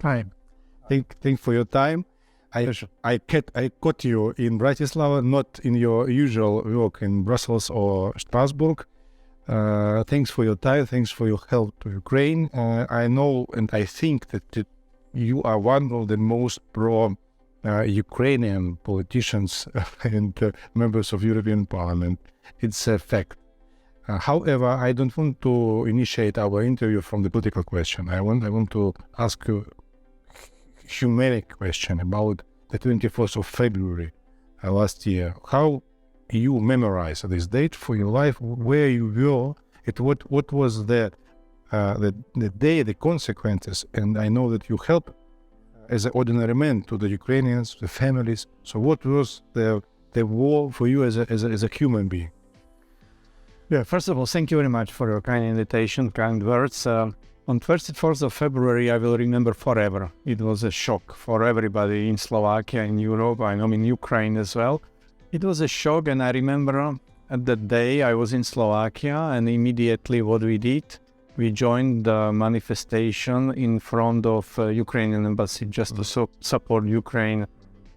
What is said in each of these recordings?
time. Thank for your time. I caught you in Bratislava, not in your usual work in Brussels or Strasbourg. Thanks for your time. Thanks for your help to Ukraine. I know and I think that you are one of the most pro-Ukrainian politicians and members of European Parliament. It's a fact. However, I don't want to initiate our interview from the political question. I want to ask you humane question about the 24th of February last year. How you memorize this date for your life, where you were, what was the day, the consequences, and I know that you help as an ordinary man to the Ukrainians, the families. So what was the war for you as a human being? Yeah, first of all, thank you very much for your kind invitation, kind words. On 24th of February, I will remember forever. It was a shock for everybody in Slovakia, in Europe, I know in Ukraine as well. It was a shock, and I remember at that day I was in Slovakia, and immediately what we did, we joined the manifestation in front of Ukrainian embassy just to support Ukraine.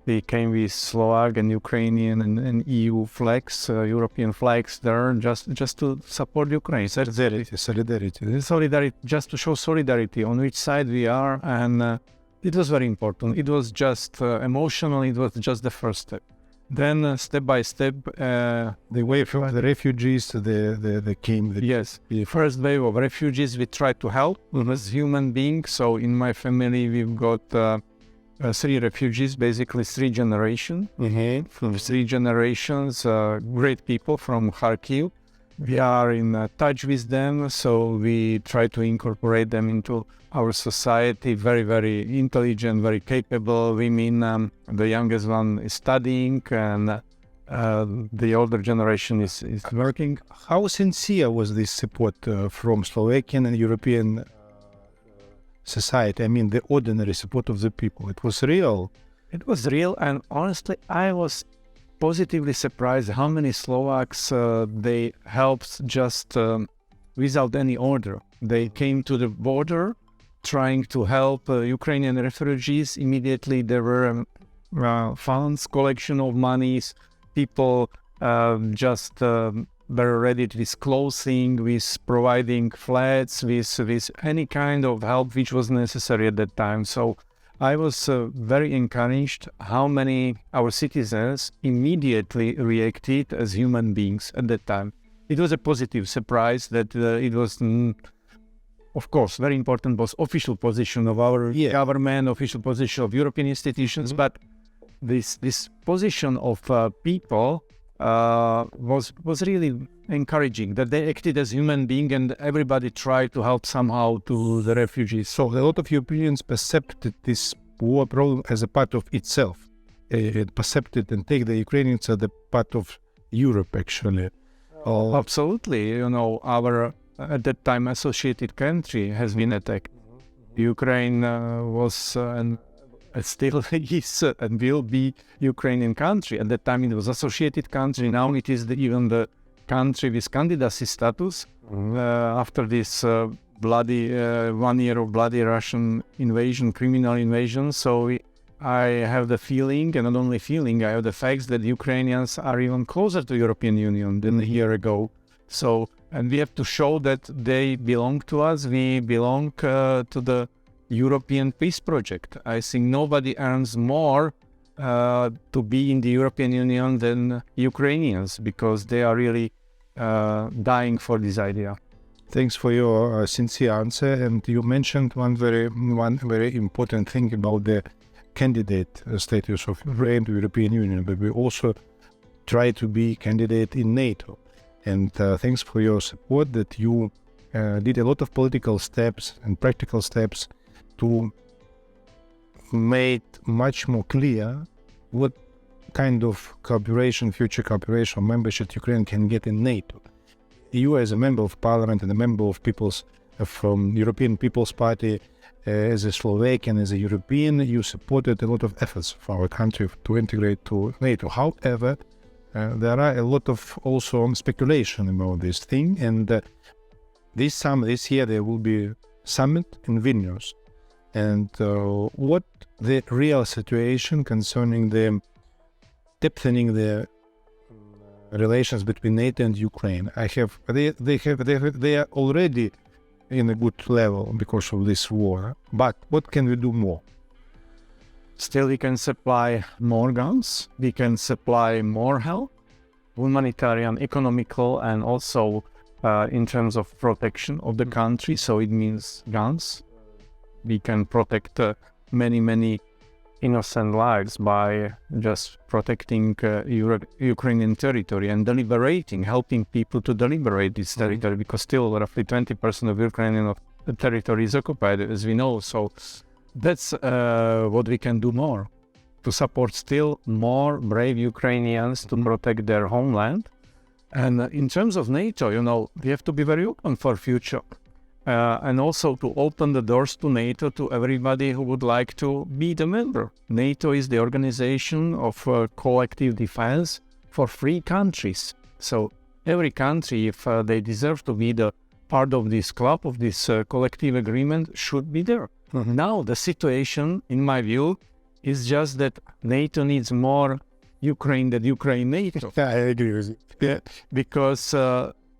We came with Slovak and Ukrainian and EU flags, European flags there, just to support Ukraine. Solidarity, just to show solidarity on which side we are, and it was very important. It was just emotional. It was just the first step. Then step by step, the wave of the refugees, the came. Yes, the first wave of refugees, we tried to help as human beings. So in my family, we've got 3 refugees, basically 3 generations. From 3 generations, great people from Kharkiv. We are in touch with them, so we try to incorporate them into our society. Very, very intelligent, very capable women. The youngest one is studying, and the older generation is working. How sincere was this support from Slovakian and European society? I mean, the ordinary support of the people. It was real. It was real, and honestly, I was positively surprised how many Slovaks they helped just without any order. They came to the border trying to help Ukrainian refugees. Immediately there were funds, collection of monies. People just were ready with clothing, with providing flats, with any kind of help which was necessary at that time. So I was very encouraged how many our citizens immediately reacted as human beings at that time. It was a positive surprise that it was, of course, very important was official position of our government, official position of European institutions, but this position of people was really encouraging, that they acted as human beings and everybody tried to help somehow to the refugees. So a lot of Europeans perceived this war problem as a part of itself. It perceived it and take the Ukrainians as the part of Europe, actually. Absolutely. You know, our at that time associated country has been attacked. Ukraine was and still is and will be Ukrainian country. At that time it was associated country. Now it is even the country with candidacy status after this bloody 1 year of bloody Russian invasion, criminal invasion. So I have the feeling, and not only feeling, I have the facts that Ukrainians are even closer to European Union than a year ago. So, and we have to show that they belong to us. We belong to the European peace project. I think nobody earns more to be in the European Union than Ukrainians, because they are really dying for this idea. Thanks for your sincere answer. And you mentioned one very important thing about the candidate status of Ukraine to European Union, but we also try to be candidate in NATO. And thanks for your support that you did a lot of political steps and practical steps to make much more clear what kind of cooperation, future cooperation, membership Ukraine can get in NATO. You as a member of parliament and a member of people's from European People's Party, as a Slovakian, as a European, you supported a lot of efforts for our country to integrate to NATO. However, there are a lot of also speculation about this thing, and this year there will be summit in Vilnius, and what the real situation concerning the deepening the relations between NATO and Ukraine. They are already in a good level because of this war, but what can we do more? Still, we can supply more guns, we can supply more help, humanitarian, economical, and also in terms of protection of the country. So it means guns. We can protect many innocent lives by just protecting Ukrainian territory and deliberating, helping people to deliberate this territory, because still roughly 20% of Ukrainian territory is occupied, as we know. So that's what we can do more, to support still more brave Ukrainians to protect their homeland. And in terms of NATO, we have to be very open for future. And also to open the doors to NATO to everybody who would like to be the member. NATO is the organization of collective defense for free countries. So every country, if they deserve to be the part of this club, of this collective agreement, should be there. Now the situation, in my view, is just that NATO needs more Ukraine than Ukraine NATO. Yeah, I agree with you. Yeah, because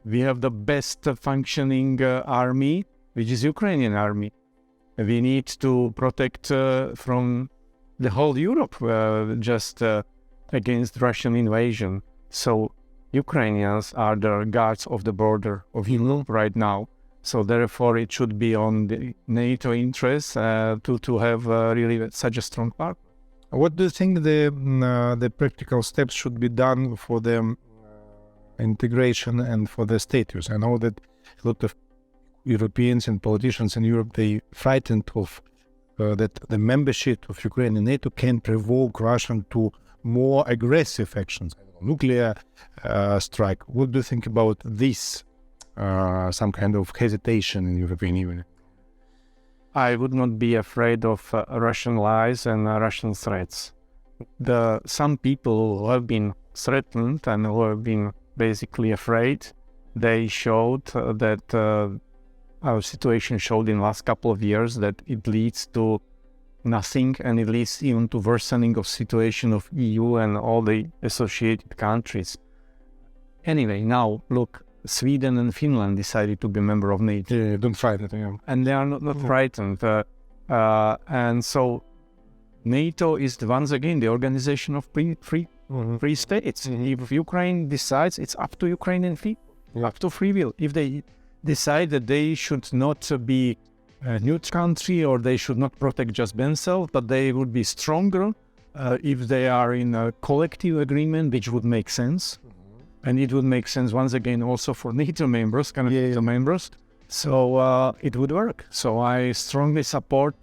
we have the best functioning army, which is Ukrainian army. We need to protect from the whole Europe just against Russian invasion. So Ukrainians are the guards of the border of Europe right now. So therefore, it should be on the NATO interest to have really such a strong partner. What do you think the practical steps should be done for the integration and for the status? I know that a lot of Europeans and politicians in Europe, they frightened of that the membership of Ukraine in NATO can provoke Russia to more aggressive actions, nuclear strike. What do you think about this? Some kind of hesitation in European Union? I would not be afraid of Russian lies and Russian threats. Some people who have been threatened and who have been basically afraid, they showed that our situation showed in the last couple of years that it leads to nothing, and it leads even to worsening of situation of EU and all the associated countries. Anyway, now look, Sweden and Finland decided to be a member of NATO. Yeah, don't fight it. Yeah. And they are not frightened. And so NATO is once again the organization of free states. If Ukraine decides, it's up to Ukrainian people, up to free will. If they decide that they should not be a neutral country, or they should not protect just themselves, but they would be stronger if they are in a collective agreement, which would make sense. And it would make sense, once again, also for NATO members, NATO members. So it would work. So I strongly support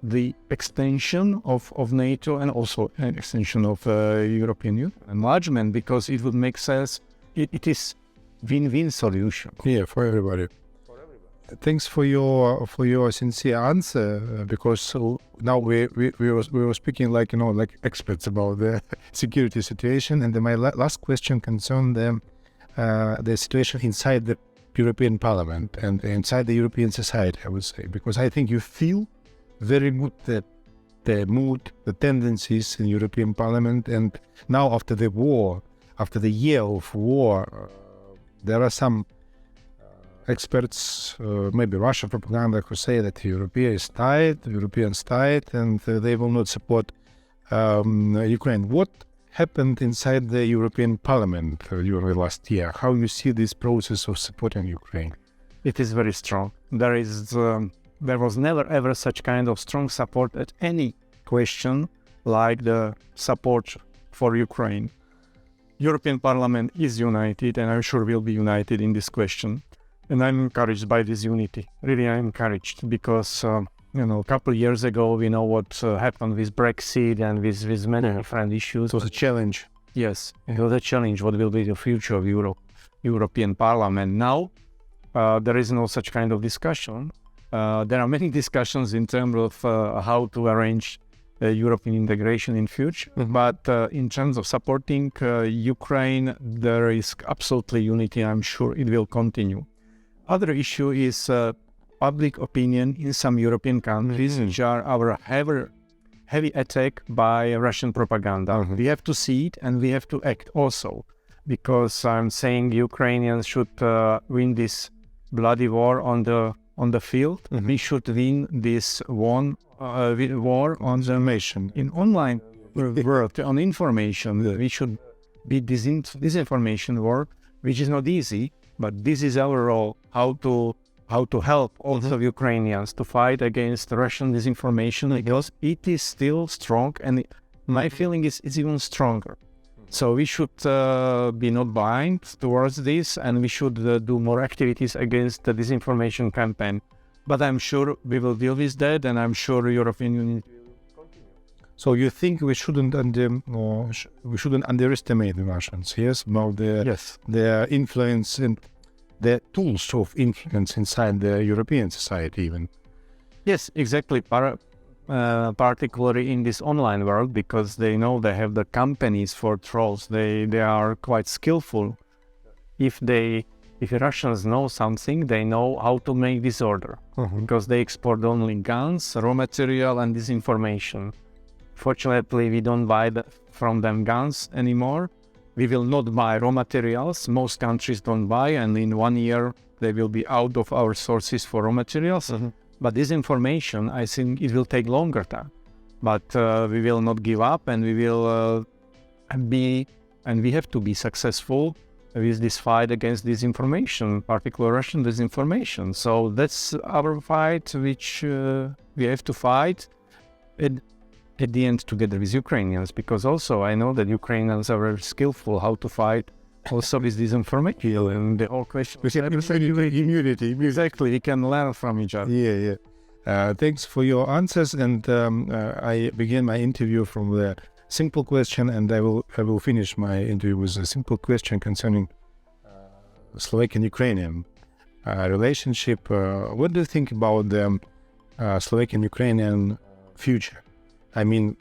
the extension of NATO and also an extension of European Union enlargement, because it would make sense. It is win-win solution. Yeah, for everybody. Thanks for your sincere answer, because now we were speaking like experts about the security situation, and then my last question concerned the situation inside the European Parliament and inside the European society, I would say, because I think you feel very good that the mood, the tendencies in European Parliament, and now after the war, after the year of war, there are some experts, maybe Russian propaganda, who say that Europeans tied, and they will not support Ukraine. What happened inside the European Parliament during the last year? How you see this process of supporting Ukraine? It is very strong. There was never ever such kind of strong support at any question like the support for Ukraine. European Parliament is united, and I'm sure will be united in this question. And I'm encouraged by this unity. Really, I'm encouraged because, a couple of years ago, we know what happened with Brexit and with many different issues. It was a challenge. Yes, it was a challenge. What will be the future of European Parliament? Now, there is no such kind of discussion. There are many discussions in terms of how to arrange European integration in future. But in terms of supporting Ukraine, there is absolutely unity. I'm sure it will continue. Other issue is public opinion in some European countries, which are our heavy attack by Russian propaganda. We have to see it and we have to act also, because I'm saying Ukrainians should win this bloody war on the field. We should win this war on the Information. in online world on information. We should beat this disinformation war, which is not easy, but this is our role. How to help also Ukrainians to fight against Russian disinformation, because it is still strong, and my feeling is it's even stronger. So we should be not blind towards this, and we should do more activities against the disinformation campaign. But I'm sure we will deal with that, and I'm sure European Union. So you think we shouldn't underestimate the Russians? Yes, about their influence and the tools of influence inside the European society, even. Yes, exactly. Particularly in this online world, because they know they have the companies for trolls. They are quite skillful. If Russians know something, they know how to make disorder, because they export only guns, raw material, and disinformation. Fortunately, we don't buy from them guns anymore. We will not buy raw materials. Most countries don't buy, and in 1 year they will be out of our sources for raw materials. But this information, I think it will take longer time. But we will not give up, and we will we have to be successful with this fight against disinformation, particularly Russian disinformation. So that's our fight, which we have to fight at the end together with Ukrainians, because also I know that Ukrainians are very skillful how to fight also with disinformation, and the whole question. Immunity. Exactly, we can learn from each other. Yeah. Thanks for your answers, and I begin my interview from the simple question, and I will finish my interview with a simple question concerning Slovakian and Ukrainian relationship. What do you think about the Slovakian Ukrainian future? I mean,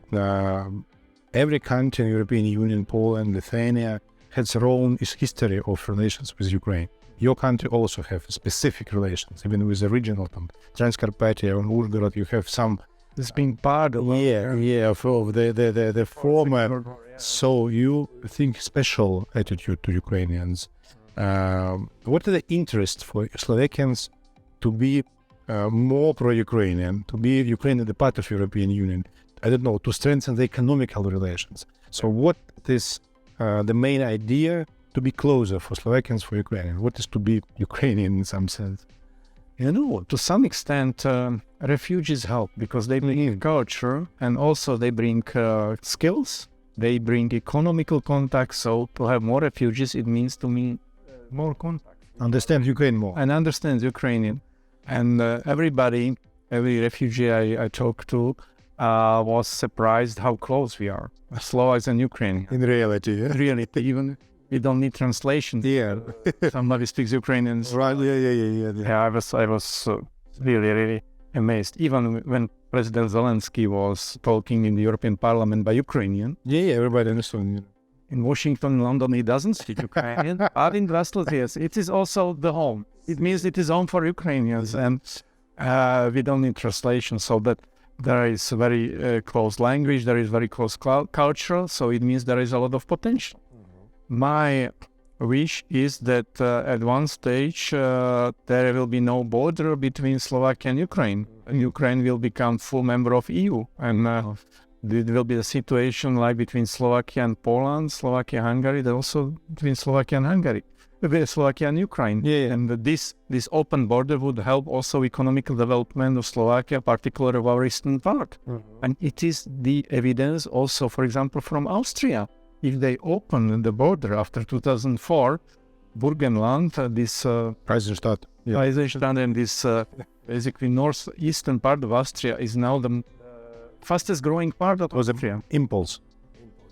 every country in the European Union, Poland, Lithuania, has their own history of relations with Ukraine. Your country also have specific relations, even with the regional Transcarpathia and Uzhgorod. You have some. It's been part of of the former. So you think special attitude to Ukrainians. What are the interests for Slovakians to be more pro-Ukrainian, to be Ukraine the part of European Union? I don't know, to strengthen the economical relations. So what is the main idea to be closer for Slovakians, for Ukrainians? What is to be Ukrainian in some sense? To some extent, refugees help, because they bring culture, and also they bring skills, they bring economical contacts. So to have more refugees, it means to me more contact. Understand Ukraine more. And understand Ukrainian. And every refugee I talked to was surprised how close we are, Slovaks and Ukrainians. In reality, yeah? Really, even we don't need translation. Yeah. Somebody speaks Ukrainian. Right, yeah. I was really amazed. Even when President Zelensky was talking in the European Parliament by Ukrainian. Yeah, everybody understood. In Washington, London, he doesn't speak Ukrainian. But in Brussels, yes, it is also the home. It means it is home for Ukrainians, and we don't need translation. So that there is very close language, there is very close culture, so it means there is a lot of potential. My wish is that at one stage there will be no border between Slovakia and Ukraine. And Ukraine will become full member of EU, and it will be a situation like between Slovakia and Poland, Slovakia and Hungary, but also between Slovakia and Hungary. Slovakia and Ukraine. And this open border would help also economical development of Slovakia, particularly of our eastern part. And it is the evidence also, for example, from Austria. If they open the border after 2004, Burgenland, this Kaiserstadt, and this basically northeastern part of Austria is now the fastest growing part of Austria. Impulse.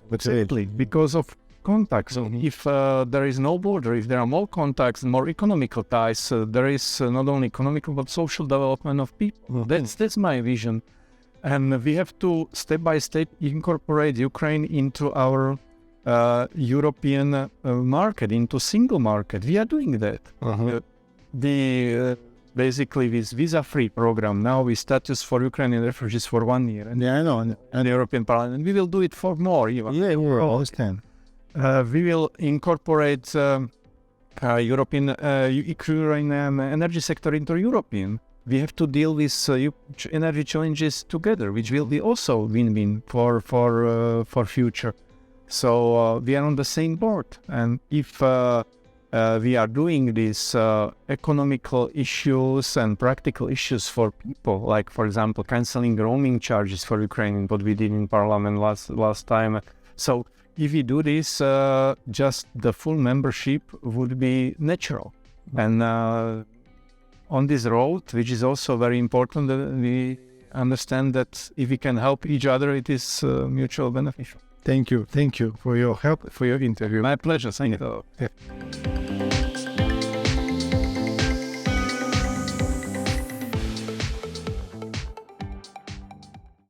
Exactly, because of contacts. If there is no border, if there are more contacts and more economical ties, there is not only economical but social development of people. That's my vision, and we have to step by step incorporate Ukraine into our European market, into single market. We are doing that. basically this visa-free program now with status for Ukrainian refugees for 1 year, and Yeah, I know. the European Parliament. We will do it for more even. Yeah, we understand. We will incorporate European, Ukrainian energy sector into European. We have to deal with energy challenges together, which will be also win-win for future. So we are on the same board, and if we are doing these economical issues and practical issues for people, like for example canceling roaming charges for Ukraine, what we did in Parliament last time. So if we do this, just the full membership would be natural. And on this road, which is also very important, we understand that if we can help each other, it is mutual beneficial. Thank you for your help, for your interview. My pleasure. Thank you. Yeah.